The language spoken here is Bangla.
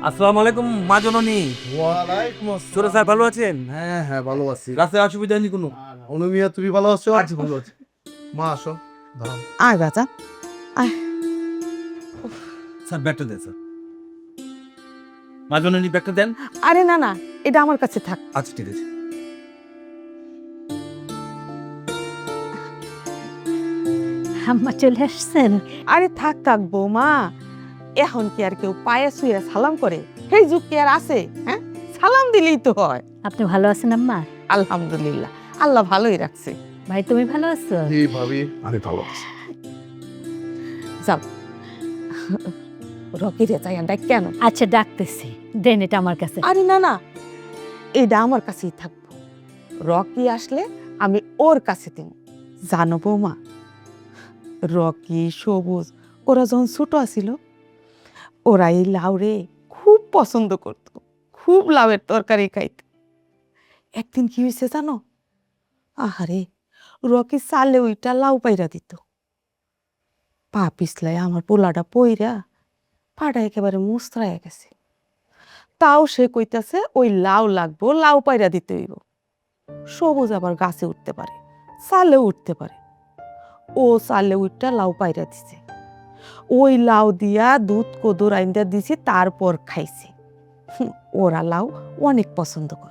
আসসালামু আলাইকুম মা জননী। ওয়ালাইকুম ছোট আসসালাম। স্যার ভালো আছেন? হ্যাঁ হ্যাঁ ভালো আছি। রাস্তায় অসুবিধা নেই কোনো? অনুমিয়া তুমি ভালো আছো? আছি ভালো আছি। মা আসো দাঁড়াও। আয় বাজা আয়। স্যার ব্যাগটা দেন স্যার। মা জননী ব্যাগটা দেন। আরে না না, এটা আমার কাছে থাক। আচ্ছা ঠিক আছে। আম্মা চলে আসছেন? আরে থাক থাক বৌমা, এখন কি আর কেউ পায়ে শুয়ে সালাম করে? সেই যুগ কি আর আছে? হ্যাঁ, সালাম দিলেই তো হয়। আপনি ভালো আছেন আম্মা? আলহামদুলিল্লাহ, আল্লাহ ভালোই রাখছে। ভাই তুমি ভালো আছো? জি ভাবি আমি ভালো আছি। যাও রকি রে তাই ডাক কেন? আচ্ছা ডাকতেছি, দেন এটা আমার কাছে। আরে না না, এটা আমার কাছেই থাকবো। রকি আসলে আমি ওর কাছে দেব। জানো বৌমা, রকি সবুজ ওরা যখন ছোট আছিল, ওরা এই লাউরে খুব পছন্দ করত, খুব লাউয়ের তরকারি খাইত। একদিন কি হয়েছে জানো? আহারে, রকি চালে ওইটা লাউ পাইরা দিত, পা পিছলাই আমার পোলাটা পইরা পাটা একেবারে মুস্ত্রাইয়া গেছে। তাও সে কইতাছে ওই লাউ লাগবো, লাউ পাইরা দিতে হইব। সবুজ আবার গাছে উঠতে পারে, চালেও উঠতে পারে। ও চালে উঠটা লাউ পাইরা দিছে, ওই লাউ দিয়া দুধ কদুর আইন্দা দিছি, তারপর খাইছে। ওরা লাউ অনেক পছন্দ করে।